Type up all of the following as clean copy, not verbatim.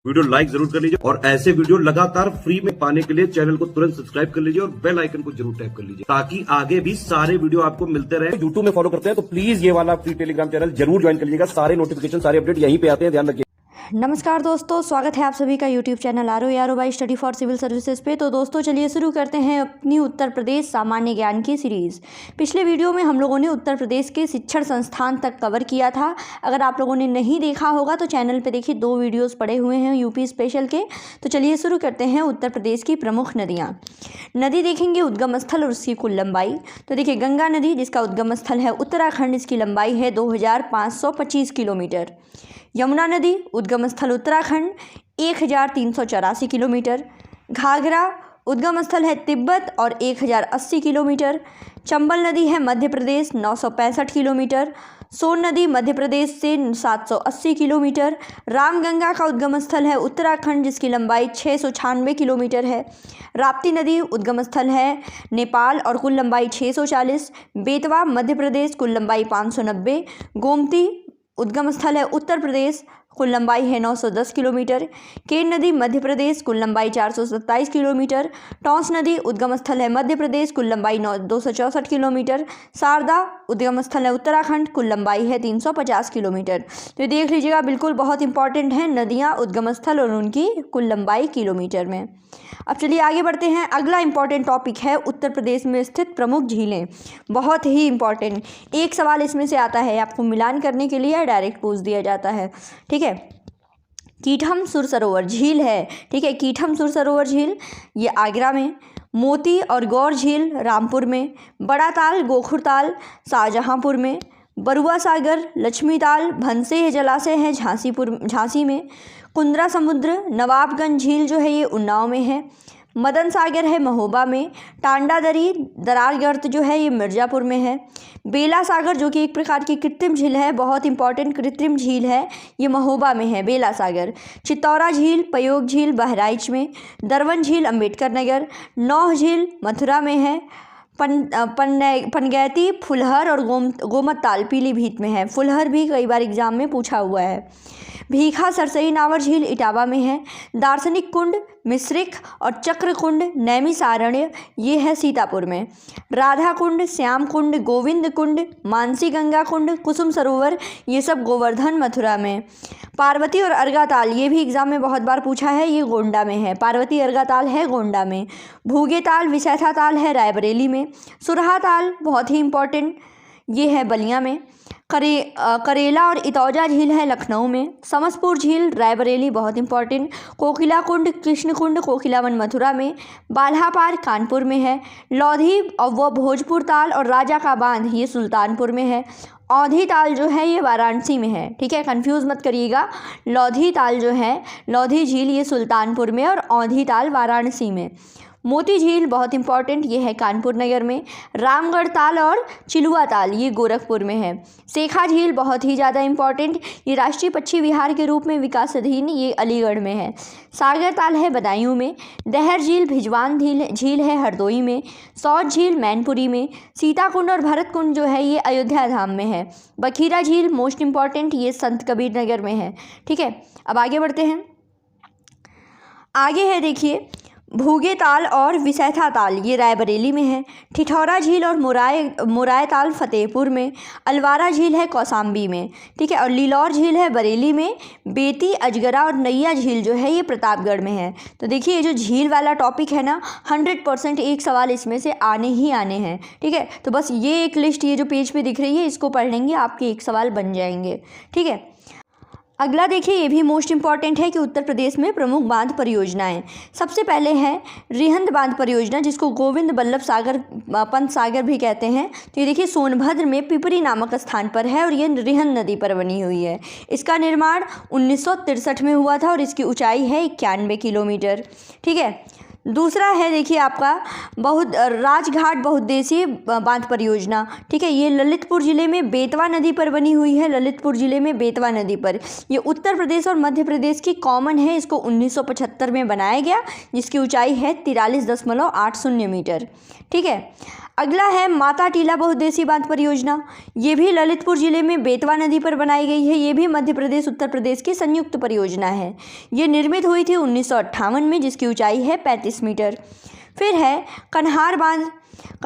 Video like जरूर कर लीजिए और ऐसे वीडियो लगातार फ्री में पाने के लिए चैनल को तुरंत सब्सक्राइब कर लीजिए और बेल आइकन को जरूर टैप कर लीजिए ताकि आगे भी सारे वीडियो आपको मिलते रहे। यूट्यूब में फॉलो करते हैं तो प्लीज ये वाला फ्री टेलीग्राम चैनल जरूर ज्वाइन कर लीजिएगा। सारे नोटिफिकेशन सारे अपडेट यहीं पे आते हैं, ध्यान रखिए। नमस्कार दोस्तों, स्वागत है आप सभी का यूट्यूब चैनल आरो by study for civil services पे। तो दोस्तों चलिए शुरू करते हैं अपनी उत्तर प्रदेश सामान्य ज्ञान की सीरीज़। पिछले वीडियो में हम लोगों ने उत्तर प्रदेश के शिक्षण संस्थान तक कवर किया था। अगर आप लोगों ने नहीं देखा होगा तो चैनल पे देखिए 2 वीडियोस पड़े हुए हैं यूपी स्पेशल के। तो चलिए शुरू करते हैं उत्तर प्रदेश की प्रमुख नदियाँ। नदी देखेंगे उद्गम स्थल और उसकी कुल लंबाई। तो देखिए गंगा नदी जिसका उद्गम स्थल है उत्तराखंड, इसकी लंबाई है 2525 किलोमीटर। यमुना नदी उद्गम स्थल उत्तराखंड 1384 किलोमीटर। घाघरा उद्गम स्थल है तिब्बत और 1080 किलोमीटर। चंबल नदी है मध्य प्रदेश 965 किलोमीटर। सोन नदी मध्य प्रदेश से 780 किलोमीटर। रामगंगा का उद्गम स्थल है उत्तराखंड जिसकी लंबाई 696 किलोमीटर है। राप्ती नदी उद्गम स्थल है नेपाल और कुल लंबाई 640। बेतवा मध्य प्रदेश, कुल लंबाई 590। गोमती उद्गम स्थल है उत्तर प्रदेश, कुल लंबाई है 910 किलोमीटर। केन नदी मध्य प्रदेश, कुल लंबाई 427 किलोमीटर। टॉन्स नदी उद्गम स्थल है मध्य प्रदेश, कुल लंबाई 264 किलोमीटर। शारदा उद्गम स्थल है उत्तराखंड, कुल लंबाई है 350 किलोमीटर। तो देख लीजिएगा, बिल्कुल बहुत इंपॉर्टेंट है नदियाँ, उद्गम स्थल और उनकी कुल लंबाई किलोमीटर में। अब चलिए आगे बढ़ते हैं। अगला इंपॉर्टेंट टॉपिक है उत्तर प्रदेश में स्थित प्रमुख झीलें। बहुत ही इंपॉर्टेंट, एक सवाल इसमें से आता है, आपको मिलान करने के लिए डायरेक्ट पूछ दिया जाता है। ठीक है, कीठम सुर सरोवर झील है। ठीक है, कीठम सुर सरोवर झील ये आगरा में। मोती और गौर झील रामपुर में। बड़ा ताल गोखुर ताल शाहजहाँपुर में। बरुआ सागर लक्ष्मी ताल भनसे जलाशय है झांसी में। कुंद्रा समुद्र नवाबगंज झील जो है ये उन्नाव में है। मदन सागर है महोबा में। टांडा दरी दरार गर्त जो है ये मिर्ज़ापुर में है। बेला सागर जो कि एक प्रकार की कृत्रिम झील है, बहुत इंपॉर्टेंट कृत्रिम झील है, ये महोबा में है बेला सागर। चित्तौरा झील पयोग झील बहराइच में। दरवन झील अम्बेडकर नगर। नौह झील मथुरा में है। पनगैती फुलहर और गोमत ताल पीलीभीत में है। फुलहर भी कई बार एग्जाम में पूछा हुआ है। भीखा सरसई नावर झील इटावा में है। दार्शनिक कुंड मिश्रिक और चक्र कुंड नैमिसारण्य ये है सीतापुर में। राधा कुंड श्याम कुंड गोविंद कुंड मानसी गंगा कुंड कुसुम सरोवर ये सब गोवर्धन मथुरा में। पार्वती और अर्गा ताल ये भी एग्जाम में बहुत बार पूछा है, ये गोंडा में है। पार्वती अर्गा ताल है गोंडा में। भूगे ताल विसैथा ताल है रायबरेली में। सुरहा ताल बहुत ही इंपॉर्टेंट ये है बलिया में। करेला और इतौजा झील है लखनऊ में। समसपुर झील रायबरेली बहुत इंपॉर्टेंट। कोकिला कुंड कृष्ण कुंड कोकिलावन मथुरा में। बाल्हा पार कानपुर में है। लौधी और वो भोजपुर ताल और राजा का बांध ये सुल्तानपुर में है। औधी ताल जो है ये वाराणसी में है। ठीक है, कंफ्यूज मत करिएगा। लौधी ताल जो है लौधी झील ये सुल्तानपुर में और औधी ताल वाराणसी में। मोती झील बहुत इंपॉर्टेंट ये है कानपुर नगर में। रामगढ़ ताल और चिलुआ ताल ये गोरखपुर में है। सेखा झील बहुत ही ज़्यादा इंपॉर्टेंट, ये राष्ट्रीय पक्षी विहार के रूप में विकासाधीन, ये अलीगढ़ में है। सागर ताल है बदायूं में। दहर झील भिजवान झील है हरदोई में। सौज झील मैनपुरी में। सीताकुंड और भरत कुंड जो है ये अयोध्या धाम में है। बखीरा झील मोस्ट इंपॉर्टेंट ये संत कबीर नगर में है। ठीक है, अब आगे बढ़ते हैं। आगे है देखिए भूगे ताल और विसैथा ताल ये रायबरेली में है। ठिठौरा झील और मुराय ताल फतेहपुर में। अलवारा झील है कौसाम्बी में। ठीक है, और लीलौर झील है बरेली में। बेती अजगरा और नैया झील जो है ये प्रतापगढ़ में है। तो देखिए ये जो झील वाला टॉपिक है ना 100% एक सवाल इसमें से आने ही आने हैं। ठीक है, तो बस ये एक लिस्ट ये जो पेज पे दिख रही है इसको पढ़ लेंगे, आपके एक सवाल बन जाएंगे। ठीक है, अगला देखिए ये भी मोस्ट इंपॉर्टेंट है कि उत्तर प्रदेश में प्रमुख बांध परियोजनाएं। सबसे पहले है रिहंद बांध परियोजना जिसको गोविंद बल्लभ सागर पंत सागर भी कहते हैं। तो ये देखिए सोनभद्र में पिपरी नामक स्थान पर है और ये रिहंद नदी पर बनी हुई है। इसका निर्माण 1963 में हुआ था और इसकी ऊंचाई है 91 किलोमीटर। ठीक है, दूसरा है देखिए आपका राजघाट बहुउद्देशीय बांध परियोजना। ठीक है, ये ललितपुर ज़िले में बेतवा नदी पर बनी हुई है। ललितपुर ज़िले में बेतवा नदी पर, ये उत्तर प्रदेश और मध्य प्रदेश की कॉमन है। इसको 1975 में बनाया गया, जिसकी ऊंचाई है 43.80 मीटर। ठीक है, अगला है माता टीला बहुउद्देशीय बांध परियोजना। ये भी ललितपुर ज़िले में बेतवा नदी पर बनाई गई है। ये भी मध्य प्रदेश उत्तर प्रदेश की संयुक्त परियोजना है। ये निर्मित हुई थी 1958 में, जिसकी ऊंचाई है 35 मीटर। फिर है कन्हार बांध,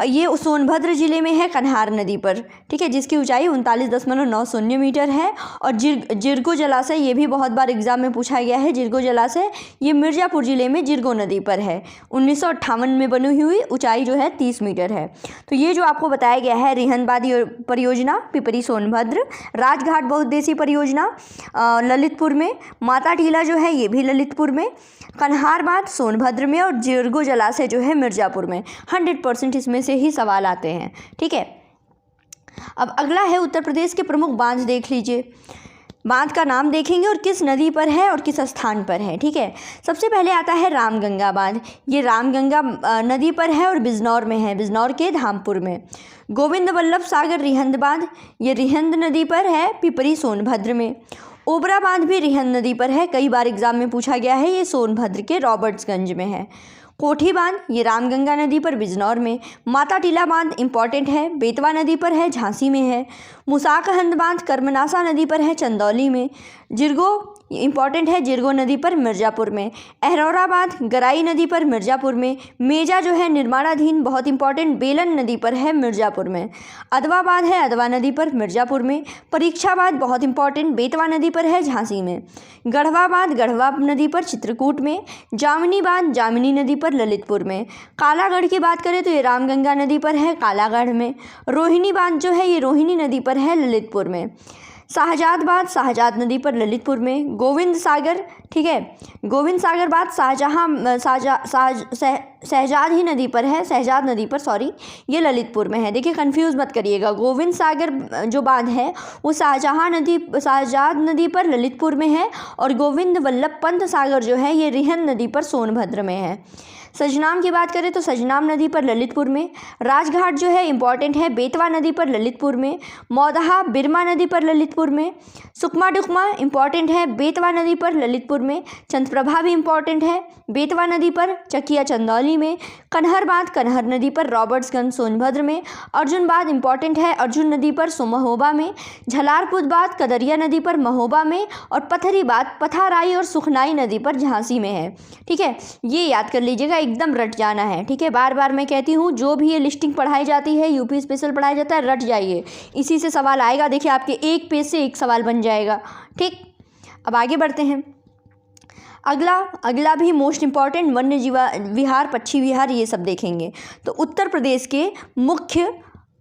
ये सोनभद्र ज़िले में है, कन्हार नदी पर। ठीक है, जिसकी ऊंचाई 39.90 मीटर है। और जिरगो जलाशय, ये भी बहुत बार एग्जाम में पूछा गया है। जिरगो जलाशय ये मिर्ज़ापुर ज़िले में जिरगो नदी पर है। 1958 में बनी हुई, ऊंचाई जो है 30 मीटर है। तो ये जो आपको बताया गया है, रिहंद बांध परियोजना पिपरी सोनभद्र, राजघाट बहुउद्देशीय परियोजना ललितपुर में, माता टीला जो है ये भी ललितपुर में, कन्हार बांध सोनभद्र में, और जिरगो जलाशय जो है मिर्ज़ापुर में। 100% इसमें से ही सवाल आते हैं। ठीक है, अब अगला है उत्तर प्रदेश के प्रमुख बांध देख लीजिए। बांध का नाम देखेंगे और किस नदी पर है और किस स्थान पर है। ठीक है, सबसे पहले आता है रामगंगा बांध। ये रामगंगा नदी पर है और बिजनौर में है, बिजनौर के धामपुर में। गोविंद वल्लभ सागर रिहंद बांध, ये रिहंद नदी पर है, पिपरी सोनभद्र में। ओबरा बांध भी रिहंद नदी पर है, कई बार एग्जाम में पूछा गया है। ये सोनभद्र के रॉबर्ट्सगंज में है। कोठी बांध ये रामगंगा नदी पर बिजनौर में। माता टीला बांध इंपॉर्टेंट है, बेतवा नदी पर है, झांसी में है। मुसाकहंद बांध कर्मनासा नदी पर है, चंदौली में। जिरगो इंपॉर्टेंट है, जिरगो नदी पर मिर्ज़ापुर में। अहरौरा बांध गराई नदी पर मिर्ज़ापुर में। मेजा जो है निर्माणाधीन, बहुत इंपॉर्टेंट, बेलन नदी पर है, मिर्ज़ापुर में। अदवा बांध है अदवा नदी पर, मिर्ज़ापुर में। परीक्षा बांध बहुत इंपॉर्टेंट, बेतवा नदी पर है, झांसी में। गढ़वा बांध गढ़वा नदी पर, चित्रकूट में। जामनी बांध जामनी नदी पर, ललितपुर में। कालागढ़ की बात करें तो ये रामगंगा नदी पर है, कालागढ़ में। रोहिणी बांध जो है ये रोहिणी नदी पर है, ललितपुर में। शाहजाद बांध शाहजाद नदी पर, ललितपुर में। गोविंद सागर, ठीक है, गोविंद सागर बांध शहजाद ही नदी पर है, शहजाद नदी पर, सॉरी, ये ललितपुर में है। देखिए कंफ्यूज मत करिएगा, गोविंद सागर जो बांध है वो शहजाद नदी पर ललितपुर में है, और गोविंद वल्लभ पंत सागर जो है ये रिहंद नदी पर सोनभद्र में है। सजनाम की बात करें तो सजनाम नदी पर, ललितपुर में। राजघाट जो है इंपॉर्टेंट है, बेतवा नदी पर, ललितपुर में। मौदहा बिरमा नदी पर, ललितपुर में। सुकमा डुकमा इंपॉर्टेंट है, बेतवा नदी पर, ललितपुर में। चंद्रप्रभा भी इंपॉर्टेंट है, बेतवा नदी पर, चकिया चंदौली में। कन्हर बांध कन्हर नदी पर, रॉबर्ट्सगंज सोनभद्र में। अर्जुन बांध इंपॉर्टेंट है, अर्जुन नदी पर, महोबा में। झलारपुर बांध कदरिया नदी पर, महोबा में। और पथरी बांध पथाराई और सुखनाई नदी पर, झांसी में है। ठीक है, ये याद कर लीजिएगा, एकदम रट जाना है। ठीक है, बार बार मैं कहती हूँ, जो भी ये लिस्टिंग पढ़ाई जाती है, यूपी स्पेशल पढ़ाया जाता है, रट जाइए, इसी से सवाल आएगा। देखिए आपके एक पेज से एक सवाल बन जाएगा। ठीक, अब आगे बढ़ते हैं। अगला भी मोस्ट इंपॉर्टेंट, वन्य जीव विहार, पक्षी विहार, ये सब देखेंगे। तो उत्तर प्रदेश के मुख्य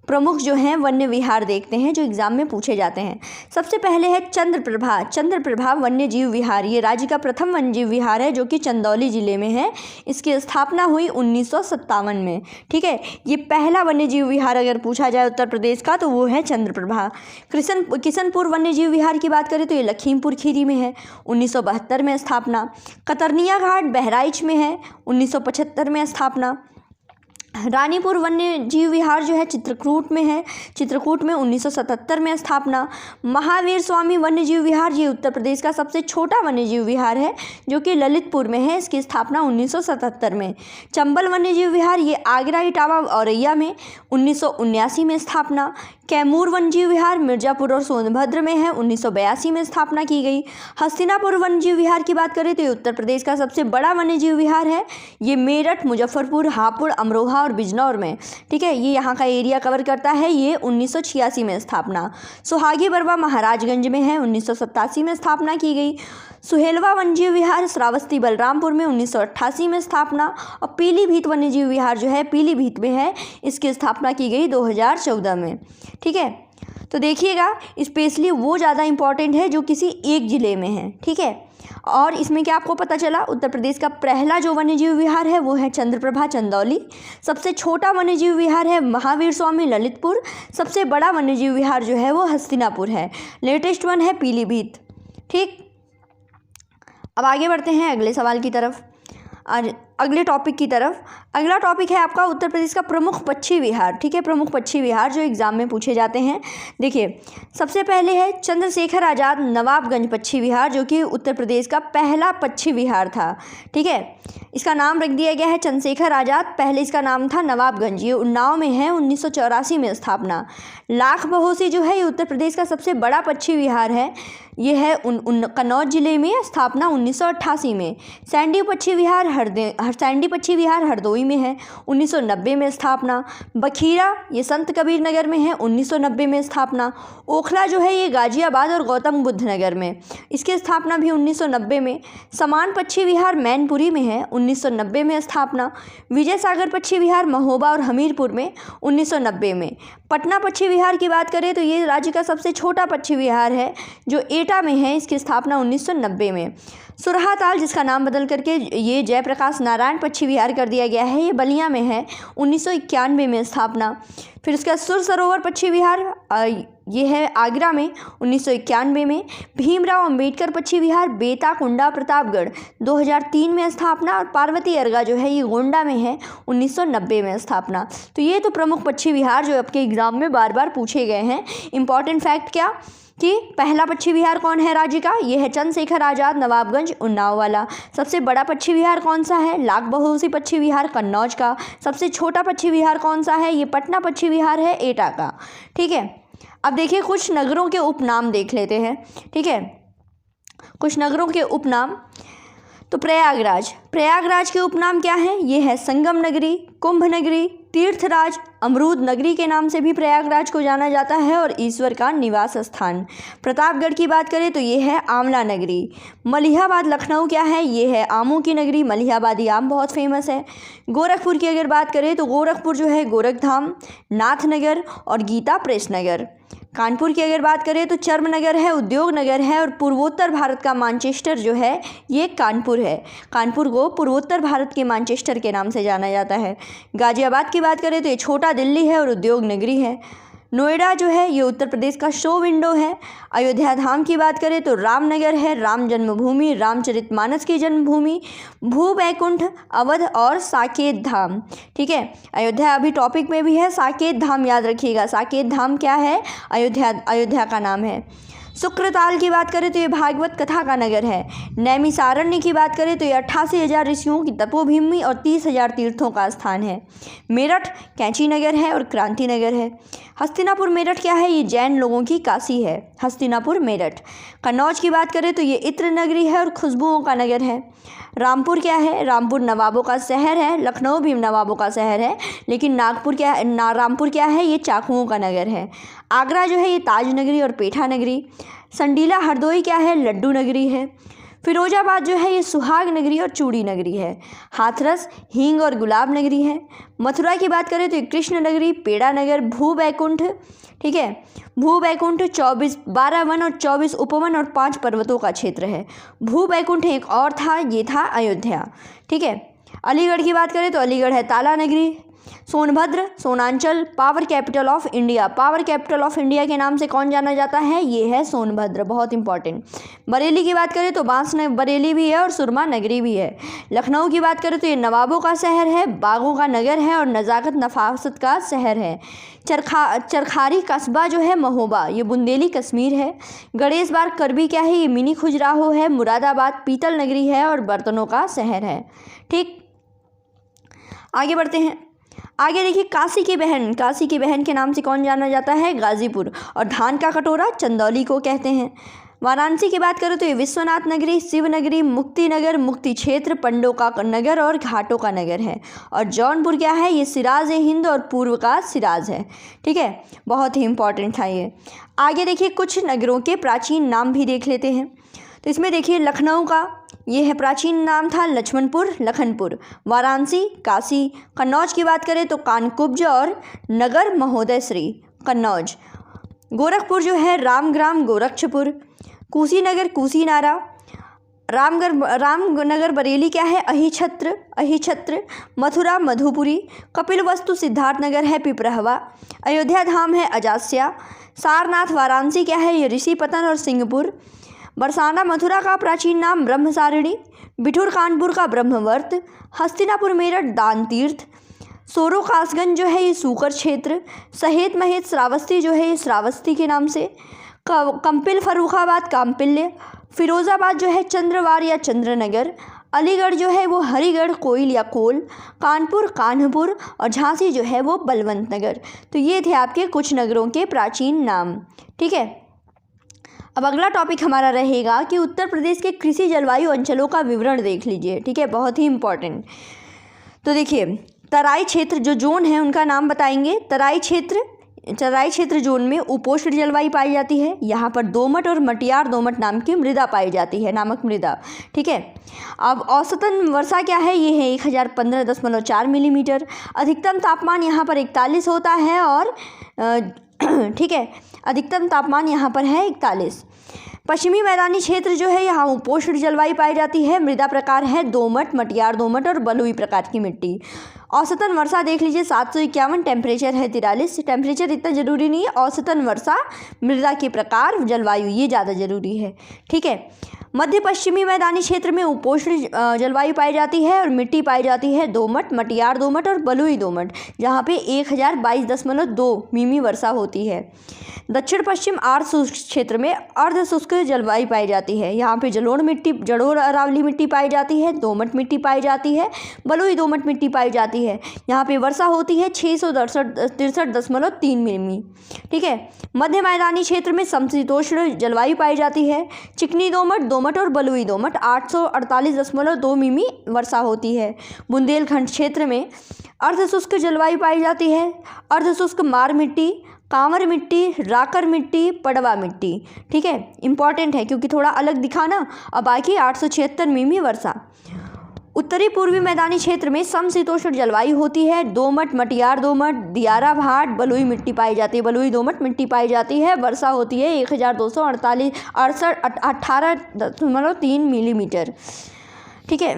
प्रमुख जो हैं वन्य विहार देखते हैं, जो एग्जाम में पूछे जाते हैं। सबसे पहले है चंद्रप्रभा वन्य जीव विहार। ये राज्य का प्रथम वन्य जीव विहार है, जो कि चंदौली ज़िले में है। इसकी स्थापना हुई 1957 में। ठीक है, ये पहला वन्य जीव विहार अगर पूछा जाए उत्तर प्रदेश का तो वो है चंद्रप्रभा। किशनपुर वन्य जीव विहार की बात करें तो ये लखीमपुर खीरी में है, 1972 में स्थापना। कतरनिया घाट बहराइच में है, 1975 में स्थापना। रानीपुर वन्य जीव विहार जो है चित्रकूट में है, चित्रकूट में 1977 में स्थापना। महावीर स्वामी वन्य जीव विहार ये उत्तर प्रदेश का सबसे छोटा वन्य जीव विहार है, जो कि ललितपुर में है। इसकी स्थापना 1977 में। चंबल वन्य जीव विहार ये आगरा, इटावा, औरैया में, 1979 में स्थापना। कैमूर वन्य जीव विहार मिर्ज़ापुर और सोनभद्र में है, 1982 में स्थापना की गई। हस्तिनापुर वन्य जीव विहार की बात करें तो ये उत्तर प्रदेश का सबसे बड़ा वन्य जीव विहार है। ये मेरठ, मुजफ्फरपुर, हापुड़, अमरोहा और बिजनौर में, ठीक है, ये यहाँ का एरिया कवर करता है। ये 1986 में स्थापना। सोहागी बरवा महाराजगंज में है, 1987 में स्थापना की गई। सुहेलवा वन्यजीव विहार श्रावस्ती बलरामपुर में, 1988 में स्थापना। और पीलीभीत वन्यजीव विहार जो है पीलीभीत में है, इसकी स्थापना की गई 2014 में। ठीक है, तो देखिएगा स्पेशली वो ज़्यादा इंपॉर्टेंट है जो किसी एक ज़िले में है। ठीक है, और इसमें क्या आपको पता चला, उत्तर प्रदेश का पहला जो वन्यजीव विहार है वो है चंद्रप्रभा चंदौली। सबसे छोटा वन्यजीव विहार है महावीर स्वामी ललितपुर। सबसे बड़ा वन्यजीव विहार जो है वो हस्तिनापुर है। लेटेस्ट वन है पीलीभीत। ठीक, अब आगे बढ़ते हैं अगले सवाल की तरफ। और अगले टॉपिक की तरफ। अगला टॉपिक है आपका उत्तर प्रदेश का प्रमुख पक्षी विहार। ठीक है, प्रमुख पक्षी विहार जो एग्जाम में पूछे जाते हैं। देखिए, सबसे पहले है चंद्रशेखर आज़ाद नवाबगंज पक्षी विहार, जो कि उत्तर प्रदेश का पहला पक्षी विहार था। ठीक है, इसका नाम रख दिया गया है चंद्रशेखर आज़ाद, पहले इसका नाम था नवाबगंज। ये उन्नाव में है, 1984 में स्थापना। लाख बहोसी जो है ये उत्तर प्रदेश का सबसे बड़ा पक्षी विहार है। ये है कन्नौज जिले में, स्थापना 1988 में। सैंडी पक्षी विहार हरदोई में है, 1990 में स्थापना। बखीरा ये संत कबीर नगर में है, 1990 में स्थापना। ओखला जो है ये गाजियाबाद और गौतम बुद्ध नगर में, इसकी स्थापना भी 1990 में। समान पक्षी विहार मैनपुरी में है, 1990 में स्थापना। विजय सागर पक्षी विहार महोबा और हमीरपुर में, 1990 में। पटना पक्षी विहार की बात करें तो ये राज्य का सबसे छोटा पक्षी विहार है, जो एटा में है, इसकी स्थापना 1990 में। सुरहाताल, जिसका नाम बदल करके ये जयप्रकाश नारायण पक्षी विहार कर दिया गया है, ये बलिया में है, 1991 में स्थापना। फिर उसका सुर सरोवर पक्षी विहार ये है आगरा में, 1991 में। भीमराव अंबेडकर पक्षी विहार बेता कुंडा प्रतापगढ़, 2003 में स्थापना। और पार्वती अर्गा जो है ये गोंडा में है, 1990 में स्थापना। तो ये तो प्रमुख पक्षी विहार जो आपके एग्जाम में बार बार पूछे गए हैं। इंपॉर्टेंट फैक्ट क्या कि पहला पक्षी विहार कौन है राज्य का, ये है चंद्रशेखर आज़ाद नवाबगंज उन्नाव वाला। सबसे बड़ा पक्षी विहार कौन सा है, लाख बहोसी पक्षी विहार कन्नौज का। सबसे छोटा पक्षी विहार कौन सा है, ये पटना पक्षी विहार है एटा का। ठीक है, अब देखिए कुछ नगरों के उपनाम देख लेते हैं। ठीक है, कुछ नगरों के उपनाम। तो प्रयागराज के उपनाम क्या है, ये है संगम नगरी, कुंभ नगरी, तीर्थराज, अमरूद नगरी के नाम से भी प्रयागराज को जाना जाता है, और ईश्वर का निवास स्थान। प्रतापगढ़ की बात करें तो ये है आंवला नगरी। मलिहाबाद लखनऊ क्या है, ये है आमों की नगरी, मलिहाबादी आम बहुत फेमस है। गोरखपुर की अगर बात करें तो गोरखपुर जो है गोरखधाम, नाथनगर और गीता प्रेस नगर। कानपुर की अगर बात करें तो चर्म नगर है, उद्योग नगर है, और पूर्वोत्तर भारत का मानचेस्टर जो है ये कानपुर है। कानपुर को पूर्वोत्तर भारत के मानचेस्टर के नाम से जाना जाता है। गाजियाबाद की बात करें तो ये छोटा दिल्ली है और उद्योग नगरी है। नोएडा जो है ये उत्तर प्रदेश का शो विंडो है। अयोध्या धाम की बात करें तो रामनगर है, राम जन्मभूमि, रामचरितमानस की जन्मभूमि। भू बैकुंठ, अवध और साकेत धाम। ठीक है, अयोध्या अभी टॉपिक में भी है, साकेत धाम याद रखिएगा। साकेत धाम क्या है, अयोध्या का नाम है। शुक्रताल की बात करें तो ये भागवत कथा का नगर है। नैमिषारण्य की बात करें तो ये 88,000 ऋषियों की तपोभूमि और 30,000 तीर्थों का स्थान है। मेरठ कैंची नगर है और क्रांति नगर है। हस्तिनापुर मेरठ क्या है, ये जैन लोगों की काशी है, हस्तिनापुर मेरठ। कन्नौज की बात करें तो ये इत्र नगरी है और खुशबुओं का नगर है। रामपुर क्या है, रामपुर नवाबों का शहर है। लखनऊ भी नवाबों का शहर है, लेकिन रामपुर क्या है, ये चाकुओं का नगर है। आगरा जो है ये ताज नगरी और पेठा नगरी। संडीला हरदोई क्या है, लड्डू नगरी है। फिरोजाबाद जो है ये सुहाग नगरी और चूड़ी नगरी है। हाथरस हींग और गुलाब नगरी है। मथुरा की बात करें तो ये कृष्ण नगरी, पेड़ा नगर। भू बैकुंठ, ठीक है, भू बैकुंठ 12 वन और 24 उपवन और 5 पर्वतों का क्षेत्र है। भू बैकुंठ एक और था, ये था अयोध्या। ठीक है, अलीगढ़ की बात करें तो अलीगढ़ है ताला नगरी। Sonbhadra Sonanchal, power capital of India. Power capital of India के नाम से कौन जाना जाता है, ये है सोनभद्र, बहुत इंपॉर्टेंट। बरेली की बात करें तो बांस बरेली भी है और सुरमा नगरी भी है। लखनऊ की बात करें तो ये नवाबों का शहर है, बागों का नगर है और नज़ाकत नफासत का शहर है। चरखारी कस्बा जो है महोबा, ये बुंदेली कश्मीर है। गणेश बाग करबी क्या है, ये मिनी खुजराहो है। मुरादाबाद पीतल नगरी है और बर्तनों का शहर है। ठीक, आगे बढ़ते हैं। आगे देखिए, काशी की बहन के नाम से कौन जाना जाता है, गाजीपुर। और धान का कटोरा चंदौली को कहते हैं। वाराणसी की बात करें तो ये विश्वनाथ नगरी, शिव नगरी, मुक्ति नगर, मुक्ति क्षेत्र, पंडों का नगर और घाटों का नगर है। और जौनपुर क्या है, ये सिराज हिंद और पूर्व का सिराज है। ठीक है, बहुत ही इंपॉर्टेंट था ये। आगे देखिए, कुछ नगरों के प्राचीन नाम भी देख लेते हैं। तो इसमें देखिए, लखनऊ का ये है प्राचीन नाम था लक्ष्मणपुर, लखनपुर। वाराणसी काशी। कन्नौज की बात करें तो कानकुब्ज और नगर महोदय श्री कन्नौज। गोरखपुर जो है रामग्राम, गोरक्षपुर। कुशीनगर कुशीनारा। रामनगर बरेली क्या है, अहिछत्र। मथुरा मधुपुरी। कपिलवस्तु सिद्धार्थनगर है, पिपरहवा। अयोध्या धाम है, अजास्या। सारनाथ वाराणसी क्या है, ये ऋषिपतन और सिंहपुर। बरसाना मथुरा का प्राचीन नाम ब्रह्मसारिणी। बिठूर कानपुर का ब्रह्मवर्त, हस्तिनापुर मेरठ दान तीर्थ, सोरो कासगंज जो है ये सूकर क्षेत्र, सहेत महेत श्रावस्ती जो है ये श्रावस्ती के नाम से, कंपिल फर्रुखाबाद काम्पिल्य, फिरोज़ाबाद जो है चंद्रवार या चंद्रनगर, अलीगढ़ जो है वो हरिगढ़ कोइल या कोल, कानपुर कान्हपुर और झांसी जो है वो बलवंत नगर। तो ये थे आपके कुछ नगरों के प्राचीन नाम। ठीक है, अब अगला टॉपिक हमारा रहेगा कि उत्तर प्रदेश के कृषि जलवायु अंचलों का विवरण देख लीजिए। ठीक है, बहुत ही इम्पॉर्टेंट। तो देखिए, तराई क्षेत्र जो जोन है उनका नाम बताएंगे। तराई क्षेत्र जोन में उपोष्ण जलवायु पाई जाती है। यहाँ पर दोमट और मटियार दोमट नाम की मृदा पाई जाती है, नामक मृदा। ठीक है, अब औसतन वर्षा क्या है, ये है 1015.4 मिलीमीटर। अधिकतम तापमान यहाँ पर 41 होता है और ठीक है, अधिकतम तापमान यहाँ पर है 41। पश्चिमी मैदानी क्षेत्र जो है यहाँ उपोष्ण जलवायु पाई जाती है। मृदा प्रकार है दोमट, मटियार दोमट और बलुई प्रकार की मिट्टी। औसतन वर्षा देख लीजिए 751, टेम्परेचर है 43। टेम्परेचर इतना ज़रूरी नहीं है, औसतन वर्षा, मृदा के प्रकार, जलवायु ये ज़्यादा ज़रूरी है। ठीक है, मध्य पश्चिमी मैदानी क्षेत्र में उपोष्ण जलवायु पाई जाती है और मिट्टी पाई जाती है दोमट, मटियार दोमट और बलुई दोमट, जहाँ पे 1022.2 मिमी वर्षा होती है। दक्षिण पश्चिम आर्द्र शुष्क क्षेत्र में अर्ध शुष्क जलवायु पाई जाती है। यहाँ पे जलोढ़ अरावली मिट्टी पाई जाती है, दोमट मिट्टी पाई जाती है, बलुई दोमट मिट्टी पाई जाती है। यहाँ पे वर्षा होती है 663.3 मिमी। ठीक है, मध्य मैदानी क्षेत्र में समशीतोष्ण जलवायु पाई जाती है। चिकनी दोमट और बलुई दोमट 848.2 मिमी वर्षा होती है। बुंदेलखंड क्षेत्र में अर्धशुष्क जलवायु पाई जाती है। अर्धशुष्क मार मिट्टी, कांवर मिट्टी, राकर मिट्टी, पड़वा मिट्टी। ठीक है, इंपॉर्टेंट है क्योंकि थोड़ा अलग दिखा ना। अब बाकी 876 मिमी वर्षा। उत्तरी पूर्वी मैदानी क्षेत्र में समशीतोष्ण जलवायु होती है। दोमट, मटियार दोमट, दियारा भाट, बलुई मिट्टी पाई जाती है, बलुई दोमट मिट्टी पाई जाती है। वर्षा होती है 18.3 मिलीमीटर। ठीक है,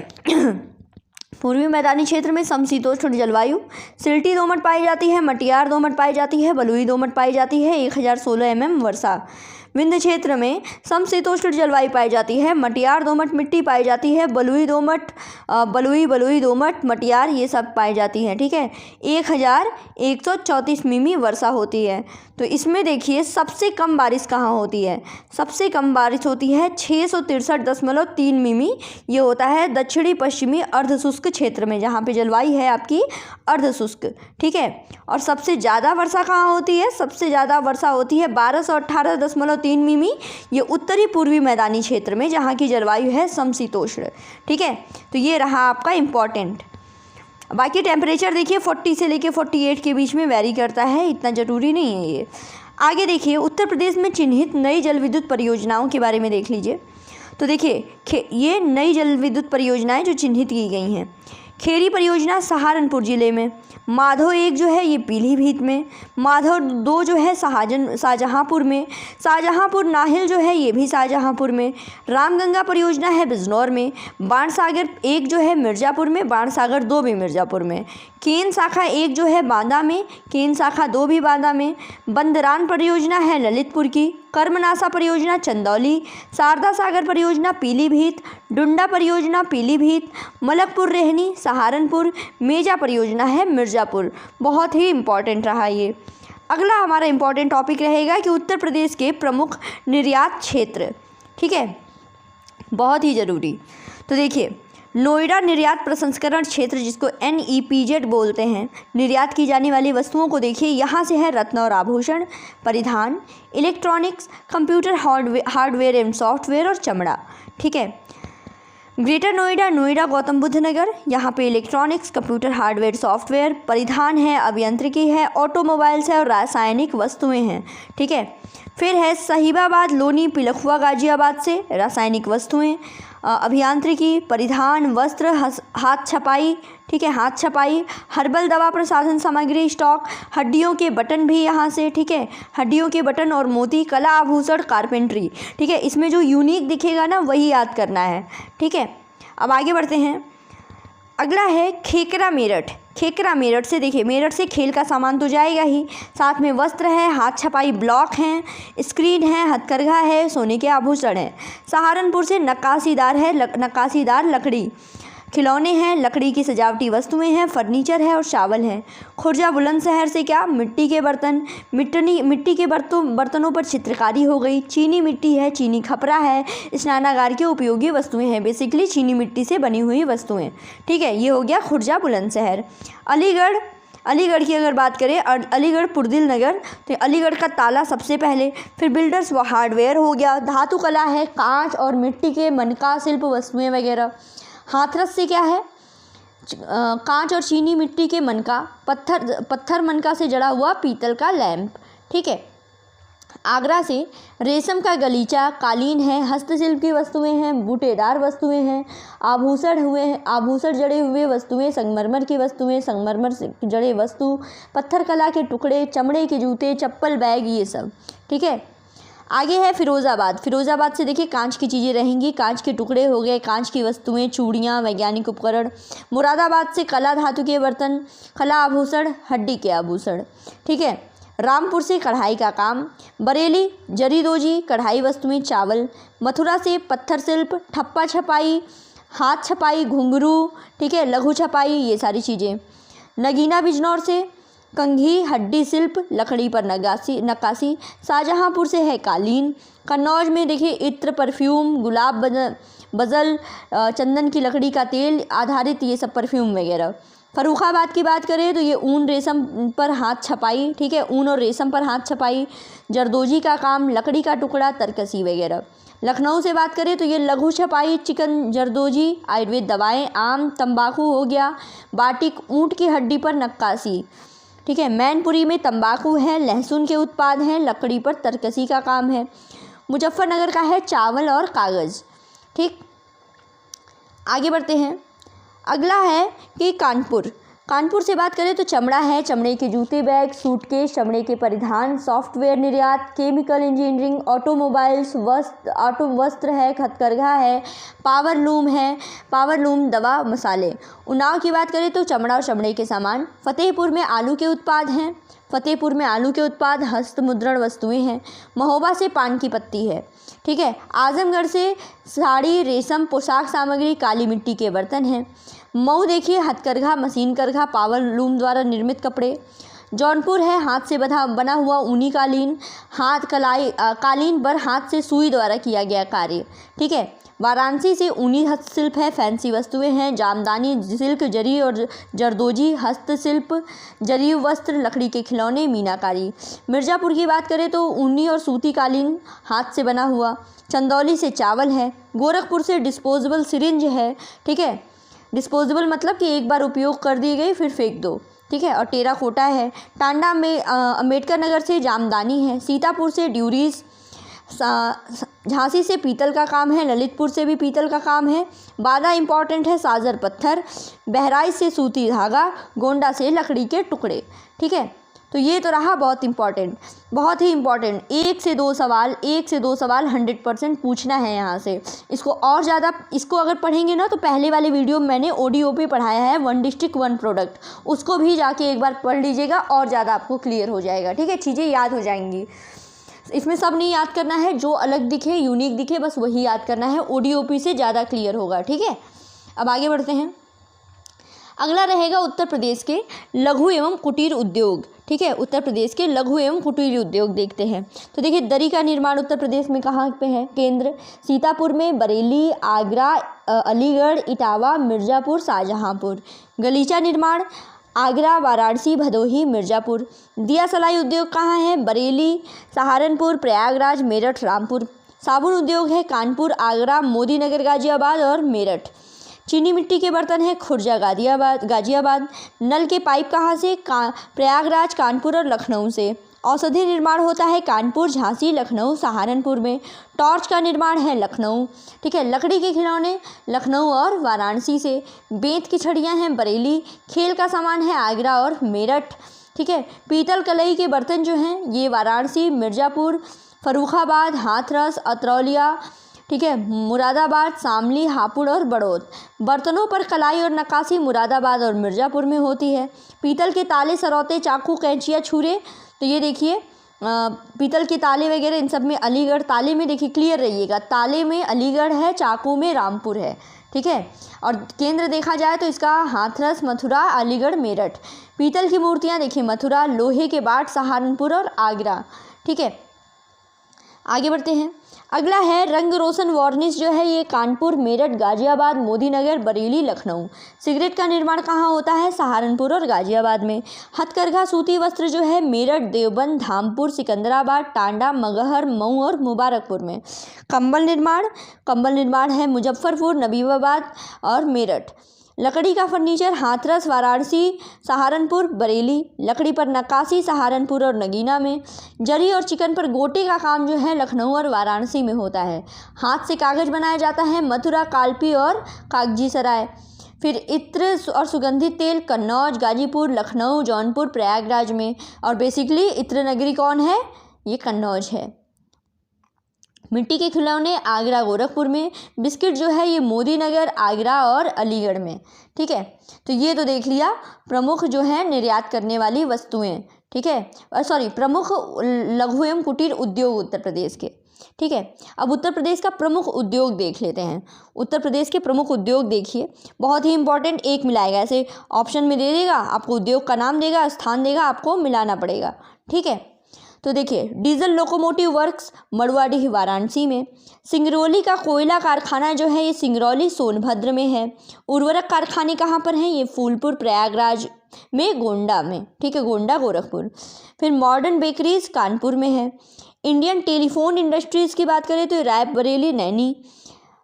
पूर्वी मैदानी क्षेत्र में समशीतोष्ण जलवायु, सिल्टी दोमट पाई जाती है, मटियार दोमट पाई जाती है, बलुई दोमट पाई जाती है। 1016 mm वर्षा। विंध्य क्षेत्र में समशीतोष्ण जलवायु पाई जाती है। मटियार दोमट मिट्टी पाई जाती है, बलुई दोमट, मटियार ये सब पाई जाती हैं। ठीक है, 1134 मिमी वर्षा होती है। तो इसमें देखिए सबसे कम बारिश कहाँ होती है, सबसे कम बारिश होती है 663.3 मिमी। ये होता है दक्षिणी पश्चिमी अर्धशुष्क क्षेत्र में, जहाँ पे जलवायु है आपकी अर्धशुष्क। ठीक है, और सबसे ज़्यादा वर्षा कहाँ होती है, सबसे ज़्यादा वर्षा होती है 1218.3 मिमी। ये उत्तरी पूर्वी मैदानी क्षेत्र में, जहाँ की जलवायु है समशीतोष्ण। ठीक है, तो ये रहा आपका इम्पॉर्टेंट। बाकी टेम्परेचर देखिए 40 से लेके 48 के बीच में वेरी करता है, इतना ज़रूरी नहीं है ये। आगे देखिए, उत्तर प्रदेश में चिन्हित नई जल विद्युत परियोजनाओं के बारे में देख लीजिए। तो देखिए ये नई जल विद्युत परियोजनाएं जो चिन्हित की गई हैं। खेरी परियोजना सहारनपुर ज़िले में, माधव 1 जो है ये पीलीभीत में, माधव 2 जो है शाहजहाँपुर में, शाहजहाँपुर नाहिल जो है ये भी शाहजहाँपुर में, रामगंगा परियोजना है बिजनौर में, बाणसागर 1 जो है मिर्ज़ापुर में, बाणसागर 2 भी मिर्ज़ापुर में, केन शाखा 1 जो है बांदा में, केन शाखा 2 भी बांदा में, बंदरान परियोजना है ललितपुर की, कर्मनासा परियोजना चंदौली, शारदा सागर परियोजना पीलीभीत, डुंडा परियोजना पीलीभीत, मलकपुर रेहनी सहारनपुर, मेजा परियोजना है मिर्ज़ापुर। बहुत ही इम्पॉर्टेंट रहा ये। अगला हमारा इम्पॉर्टेंट टॉपिक रहेगा कि उत्तर प्रदेश के प्रमुख निर्यात क्षेत्र। ठीक है, बहुत ही ज़रूरी। तो देखिए, नोएडा निर्यात प्रसंस्करण क्षेत्र, जिसको NEPZ बोलते हैं। निर्यात की जाने वाली वस्तुओं को देखिए, यहाँ से है रत्न और आभूषण, परिधान, इलेक्ट्रॉनिक्स, कंप्यूटर हार्डवेयर एवं सॉफ्टवेयर और चमड़ा। ठीक है, ग्रेटर नोएडा, नोएडा गौतम बुद्ध नगर, यहाँ पे इलेक्ट्रॉनिक्स, कंप्यूटर हार्डवेयर सॉफ्टवेयर, परिधान है, अभियांत्रिकी है, ऑटोमोबाइल्स है और रासायनिक वस्तुएं हैं। ठीक है, फिर है साहिबाबाद, लोनी, पिलखुआ गाजियाबाद से रासायनिक वस्तुएं, अभियांत्रिकी, परिधान, वस्त्र, हाथ छपाई। ठीक है, हाथ छपाई, हर्बल दवा प्रसाधन सामग्री स्टॉक, हड्डियों के बटन भी यहाँ से। ठीक है, हड्डियों के बटन और मोती, कला आभूषण, कारपेंट्री। ठीक है, इसमें जो यूनिक दिखेगा ना वही याद करना है। ठीक है, अब आगे बढ़ते हैं। अगला है खेकरा मेरठ। खेकरा मेरठ से, देखिए मेरठ से खेल का सामान तो जाएगा ही, साथ में वस्त्र है, हाथ छपाई ब्लॉक हैं, स्क्रीन है, हथकरघा है, सोने के आभूषण हैं। सहारनपुर से नक्काशीदार है, नक्काशीदार लकड़ी, खिलौने हैं, लकड़ी की सजावटी वस्तुएं हैं, फर्नीचर है और चावल है। खुर्जा बुलंदशहर से क्या, मिट्टी के बर्तन, मिट्टी के बर्तनों पर चित्रकारी हो गई। चीनी मिट्टी है, चीनी खपरा है, स्नानागार के उपयोगी वस्तुएं हैं, बेसिकली चीनी मिट्टी से बनी हुई वस्तुएं। ठीक है, ये हो गया खुर्जा बुलंदशहर। अलीगढ़ की अगर बात करें, अलीगढ़ पुरदिल नगर, तो अलीगढ़ का ताला सबसे पहले। फिर बिल्डर्स व हार्डवेयर हो गया, धातु कला है, कांच और मिट्टी के मनका शिल्प वस्तुएं वगैरह। हाथरस से क्या है, कांच और चीनी मिट्टी के मनका, पत्थर मनका से जड़ा हुआ पीतल का लैंप। ठीक है, आगरा से रेशम का गलीचा, कालीन है, हस्तशिल्प की वस्तुएं हैं, बूटेदार वस्तुएं हैं, आभूषण जड़े हुए वस्तुएं, संगमरमर की वस्तुएं, संगमरमर से जड़े वस्तु, पत्थर कला के टुकड़े, चमड़े के जूते, चप्पल, बैग, ये सब। ठीक है, आगे है फिरोज़ाबाद से देखिए कांच की चीज़ें रहेंगी, कांच के टुकड़े हो गए, कांच की वस्तुएं, चूड़ियाँ, वैज्ञानिक उपकरण। मुरादाबाद से कला धातु के बर्तन, कला आभूषण, हड्डी के आभूषण। ठीक है, रामपुर से कढ़ाई का काम। बरेली जरीदोजी, कढ़ाई वस्तुएं, चावल। मथुरा से पत्थर शिल्प, ठप्पा छपाई, हाथ छपाई, घुंघरू, ठीक है, लघु छपाई, ये सारी चीज़ें। नगीना बिजनौर से कंघी, हड्डी शिल्प, लकड़ी पर नक्काशी। शाहजहाँपुर से है कालीन। कन्नौज में देखिए इत्र, परफ्यूम, गुलाब, बजल, चंदन की लकड़ी का तेल आधारित ये सब परफ्यूम वगैरह। फर्रुखाबाद की बात करें तो ये ऊन रेशम पर हाथ छपाई। ठीक है, ऊन और रेशम पर हाथ छपाई, जरदोजी का काम, लकड़ी का टुकड़ा, तरकसी वगैरह। लखनऊ से बात करें तो ये लघु छपाई, चिकन, जरदोजी, आयुर्वेद दवाएं, आम, तंबाकू हो गया, बाटिक, ऊँट की हड्डी पर नक्काशी। ठीक है, मैनपुरी में तंबाकू है, लहसुन के उत्पाद हैं, लकड़ी पर तरकसी का काम है। मुजफ्फरनगर का है चावल और कागज़। ठीक, आगे बढ़ते हैं। अगला है कि कानपुर से बात करें तो चमड़ा है, चमड़े के जूते, बैग, सूटकेस, चमड़े के परिधान, सॉफ्टवेयर निर्यात, केमिकल इंजीनियरिंग, ऑटोमोबाइल्स, वस्त्र है, हथकरघा है, पावर लूम, दवा, मसाले। उन्नाव की बात करें तो चमड़ा और चमड़े के सामान। फतेहपुर में आलू के उत्पाद, हस्त मुद्रण वस्तुएं हैं। महोबा से पान की पत्ती है। ठीक है, आजमगढ़ से साड़ी, रेशम, पोशाक सामग्री, काली मिट्टी के बर्तन हैं। मऊ देखिए हथकरघा, मशीन करघा, पावर लूम द्वारा निर्मित कपड़े। जौनपुर है हाथ से बना हुआ ऊनी कालीन, कालीन पर हाथ से सुई द्वारा किया गया कार्य। ठीक है, वाराणसी से ऊनी हस्तशिल्प है, फैंसी वस्तुएं हैं, जामदानी, सिल्क, जरी और जरदोजी, हस्तशिल्प, जरी वस्त्र, लकड़ी के खिलौने, मीनाकारी। मिर्ज़ापुर की बात करें तो ऊनी और सूती कालीन, हाथ से बना हुआ। चंदौली से चावल है। गोरखपुर से डिस्पोजेबल सिरिंज है। ठीक है, डिस्पोजेबल मतलब कि एक बार उपयोग कर दी गई फिर फेंक दो। ठीक है, और टेराकोटा है। टांडा में अम्बेडकर नगर से जामदानी है। सीतापुर से ड्यूरीज, झांसी से पीतल का काम है, ललितपुर से भी पीतल का काम है। बादा इंपॉर्टेंट है, साजर पत्थर। बहराइच से सूती धागा, गोंडा से लकड़ी के टुकड़े। ठीक है, तो ये तो रहा बहुत ही इम्पॉर्टेंट। एक से दो सवाल 100% पूछना है यहाँ से। इसको अगर पढ़ेंगे ना तो पहले वाले वीडियो में मैंने ODOP पढ़ाया है, 1 डिस्ट्रिक्ट 1 प्रोडक्ट, उसको भी जाके एक बार पढ़ लीजिएगा और ज़्यादा आपको क्लियर हो जाएगा। ठीक है, चीज़ें याद हो जाएंगी। इसमें सब नहीं याद करना है, जो अलग दिखे, यूनिक दिखे, बस वही याद करना है। ODOP से ज़्यादा क्लियर होगा। ठीक है, अब आगे बढ़ते हैं। अगला रहेगा उत्तर प्रदेश के लघु एवं कुटीर उद्योग। ठीक है, उत्तर प्रदेश के लघु एवं कुटीर उद्योग देखते हैं। तो देखिए दरी का निर्माण उत्तर प्रदेश में कहाँ पे है? केंद्र सीतापुर में, बरेली, आगरा, अलीगढ़, इटावा, मिर्ज़ापुर, शाहजहाँपुर। गलीचा निर्माण आगरा, वाराणसी, भदोही, मिर्ज़ापुर। दिया सलाई उद्योग कहाँ है? बरेली, सहारनपुर, प्रयागराज, मेरठ, रामपुर। साबुन उद्योग है कानपुर, आगरा, मोदीनगर, गाजियाबाद और मेरठ। चीनी मिट्टी के बर्तन है खुर्जा, गाजियाबाद। नल के पाइप कहाँ से? प्रयागराज, कानपुर और लखनऊ से। औषधि निर्माण होता है कानपुर, झांसी, लखनऊ, सहारनपुर में। टॉर्च का निर्माण है लखनऊ। ठीक है, लकड़ी के खिलौने लखनऊ और वाराणसी से। बेंत की छड़ियाँ हैं बरेली। खेल का सामान है आगरा और मेरठ। ठीक है, पीतल कलई के बर्तन जो हैं ये वाराणसी, मिर्ज़ापुर, फर्रुखाबाद, हाथरस, अतरौलिया, ठीक है, मुरादाबाद, शामली, हापुड़ और बड़ौद। बर्तनों पर कलाई और नक्काशी मुरादाबाद और मिर्ज़ापुर में होती है। पीतल के ताले, सरौते, चाकू, कैंचियाँ, छुरे, तो ये देखिए पीतल के ताले वगैरह इन सब में अलीगढ़। ताले में देखिए क्लियर रहिएगा, ताले में अलीगढ़ है, चाकू में रामपुर है, ठीक है। और केंद्र देखा जाए तो इसका हाथरस, मथुरा, अलीगढ़, मेरठ। पीतल की मूर्तियाँ देखिए मथुरा, लोहे के बाट सहारनपुर और आगरा, ठीक है। आगे बढ़ते हैं। अगला है रंग रोशन वार्निश, जो है ये कानपुर, मेरठ, गाजियाबाद, मोदीनगर, बरेली, लखनऊ। सिगरेट का निर्माण कहाँ होता है? सहारनपुर और गाजियाबाद में। हथकरघा सूती वस्त्र जो है मेरठ, देवबंद, धामपुर, सिकंदराबाद, टांडा, मगहर, मऊ और मुबारकपुर में। कंबल निर्माण है मुजफ्फरपुर, नबीबाबाद और मेरठ। लकड़ी का फर्नीचर हाथरस, वाराणसी, सहारनपुर, बरेली। लकड़ी पर नक्काशी सहारनपुर और नगीना में। जरी और चिकन पर गोटे का काम जो है लखनऊ और वाराणसी में होता है। हाथ से कागज़ बनाया जाता है मथुरा, कालपी और कागजी सराय। फिर इत्र और सुगंधित तेल कन्नौज, गाजीपुर, लखनऊ, जौनपुर, प्रयागराज में। और बेसिकली इत्र नगरी कौन है? ये कन्नौज है। मिट्टी के खिलौने आगरा, गोरखपुर में। बिस्किट जो है ये मोदीनगर, आगरा और अलीगढ़ में, ठीक है। तो ये तो देख लिया प्रमुख जो है निर्यात करने वाली वस्तुएं, ठीक है, प्रमुख लघु एवं कुटीर उद्योग उत्तर प्रदेश के, ठीक है। अब उत्तर प्रदेश का प्रमुख उद्योग देख लेते हैं। उत्तर प्रदेश के प्रमुख उद्योग देखिए, बहुत ही इंपॉर्टेंट, एक मिलाएगा, ऐसे ऑप्शन में दे देगा, आपको उद्योग का नाम देगा, स्थान देगा, आपको मिलाना पड़ेगा, ठीक है। तो देखिए diesel locomotive works Manduadih, Varanasi में। सिंगरौली का कोयला कारखाना जो है ये सिंगरौली, सोनभद्र में है। उर्वरक कारखाने कहाँ पर हैं? ये फूलपुर, प्रयागराज में, गोंडा में, ठीक है, गोंडा, गोरखपुर। फिर मॉडर्न बेकरीज कानपुर में है। इंडियन टेलीफोन इंडस्ट्रीज़ की बात करें तो Raebareli, Naini.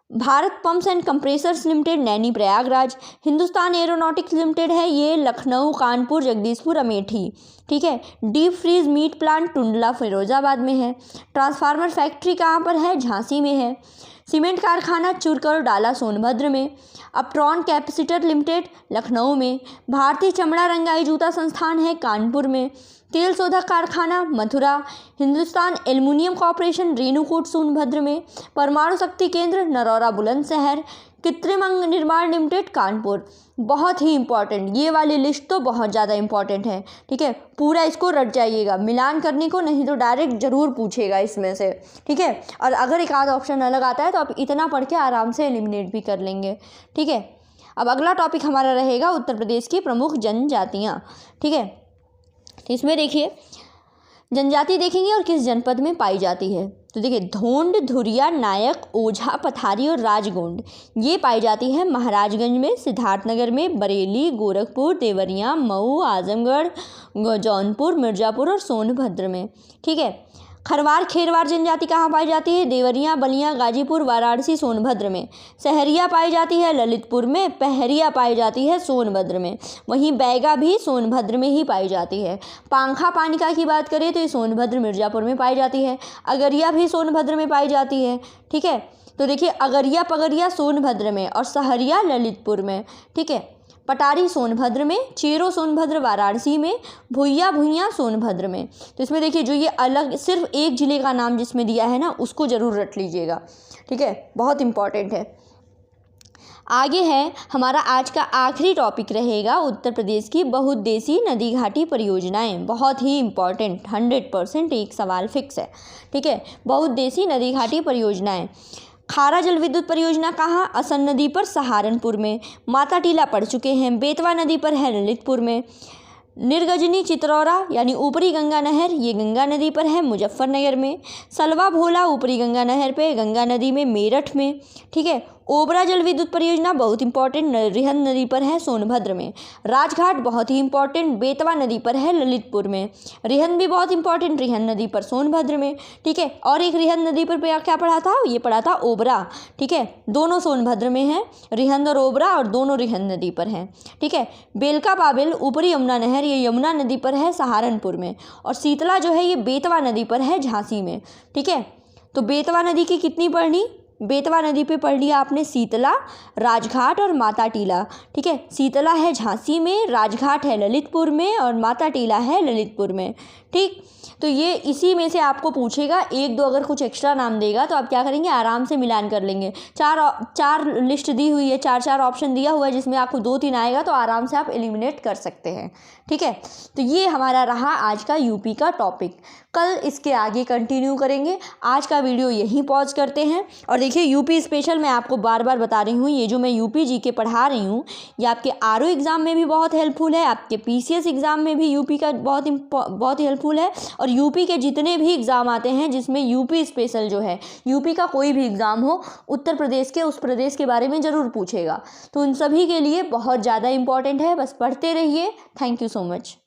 Bharat pumps and compressors limited, Naini, Prayagraj. Hindustan aeronautics limited है ये लखनऊ, कानपुर, जगदीशपुर, अमेठी, ठीक है। Deep freeze meat plant Tundla, Firozabad में है। ट्रांसफार्मर फैक्ट्री कहाँ पर है? झांसी में है। सीमेंट कारखाना चुरकर डाला, सोनभद्र में। अपट्रॉन कैपेसिटर लिमिटेड, लखनऊ में। भारतीय चमड़ा रंगाई जूता संस्थान है कानपुर में। तेल शोधक कारखाना मथुरा। हिंदुस्तान एल्युमिनियम कॉर्पोरेशन, रेणुकूट, सोनभद्र में। परमाणु शक्ति केंद्र नरौरा, बुलंदशहर। कृत्रिम अंग निर्माण लिमिटेड, कानपुर। बहुत ही इंपॉर्टेंट, ये वाली लिस्ट तो बहुत ज़्यादा इंपॉर्टेंट है, ठीक है। पूरा इसको रट जाइएगा, मिलान करने को नहीं तो डायरेक्ट ज़रूर पूछेगा इसमें से, ठीक है। और अगर एक आध ऑप्शन अलग आता है तो आप इतना पढ़ के आराम से एलिमिनेट भी कर लेंगे, ठीक है। अब अगला टॉपिक हमारा रहेगा उत्तर प्रदेश की प्रमुख जनजातियाँ, ठीक है। तो इसमें देखिए जनजाति देखेंगे और किस जनपद में पाई जाती है। तो देखिए धोंड, धुरिया, नायक, ओझा, पथारी और राजगोंड ये पाई जाती है महाराजगंज में, सिद्धार्थनगर में, बरेली, गोरखपुर, देवरिया, मऊ, आजमगढ़, जौनपुर, मिर्ज़ापुर और सोनभद्र में, ठीक है। खरवार, खेरवार जनजाति कहाँ पाई जाती है? देवरिया, बलिया, गाजीपुर, वाराणसी, सोनभद्र में। सहरिया पाई जाती है ललितपुर में। पहरिया पाई जाती है सोनभद्र में। वहीं बैगा भी सोनभद्र में ही पाई जाती है। पांखा पानिका की बात करें तो ये सोनभद्र, मिर्ज़ापुर में पाई जाती है। अगरिया भी सोनभद्र में पाई जाती है, ठीक है। तो देखिए अगरिया, पगरिया सोनभद्र में और सहरिया ललितपुर में, ठीक है। पटारी सोनभद्र में, चेरो सोनभद्र वाराणसी में, भुइया भुइया सोनभद्र में। तो इसमें देखिए जो ये अलग सिर्फ एक ज़िले का नाम जिसमें दिया है ना उसको ज़रूर रट लीजिएगा, ठीक है, बहुत इंपॉर्टेंट है। आगे है हमारा आज का आखिरी टॉपिक रहेगा उत्तर प्रदेश की बहुउद्देशीय नदी घाटी परियोजनाएं। बहुत ही इंपॉर्टेंट, 100% एक सवाल फिक्स है, ठीक है। बहुउद्देशीय नदी घाटी परियोजनाएं। खारा जल विद्युत परियोजना कहाँ? असन नदी पर, सहारनपुर में। माता टीला पढ़ चुके हैं। बेतवा नदी पर है ललितपुर में। निर्गजनी चित्रौरा यानी ऊपरी गंगा नहर ये गंगा नदी पर है मुजफ्फरनगर में। सलवा भोला ऊपरी गंगा नहर पे गंगा नदी में मेरठ में, ठीक है। ओबरा जल विद्युत परियोजना बहुत इंपॉर्टेंट रिहंद नदी पर है सोनभद्र में। राजघाट बहुत ही इंपॉर्टेंट बेतवा नदी पर है ललितपुर में। रिहंद भी बहुत इंपॉर्टेंट रिहंद नदी पर सोनभद्र में, ठीक है। और एक रिहंद नदी पर क्या पढ़ा था? ये पढ़ा था ओबरा, ठीक है। दोनों सोनभद्र में है, रिहंद और ओबरा, और दोनों रिहंद नदी पर हैं, ठीक है। बेलका बाबिल ऊपरी यमुना नहर ये यमुना नदी पर है सहारनपुर में। और शीतला जो है ये बेतवा नदी पर है झांसी में, ठीक है। तो बेतवा नदी की कितनी पढ़नी? बेतवा नदी पे पढ़ लिया आपने शीतला, राजघाट और माता टीला। ठीक है, शीतला है झांसी में, राजघाट है ललितपुर में और माता टीला है ललितपुर में। ठीक, तो ये इसी में से आपको पूछेगा, एक दो अगर कुछ एक्स्ट्रा नाम देगा तो आप क्या करेंगे, आराम से मिलान कर लेंगे। चार लिस्ट दी हुई है, चार ऑप्शन दिया हुआ है, जिसमें आपको 2-3 आएगा तो आराम से आप एलिमिनेट कर सकते हैं। ठीक है, तो ये हमारा रहा आज का यूपी का टॉपिक। कल इसके आगे कंटिन्यू करेंगे। आज का वीडियो यहीं पॉज करते हैं। और देखिए, यूपी स्पेशल मैं आपको बार बार बता रही हूँ, ये जो मैं यूपी जीके पढ़ा रही हूँ ये आपके आरओ एग्ज़ाम में भी बहुत हेल्पफुल है, आपके पीसीएस एग्ज़ाम में भी यूपी का बहुत ही हेल्पफुल है। और यूपी के जितने भी एग्ज़ाम आते हैं जिसमें यूपी स्पेशल जो है, यूपी का कोई भी एग्ज़ाम हो, उत्तर प्रदेश के उस प्रदेश के बारे में ज़रूर पूछेगा। तो उन सभी के लिए बहुत ज़्यादा इंपॉर्टेंट है। बस पढ़ते रहिए। Thank you so much.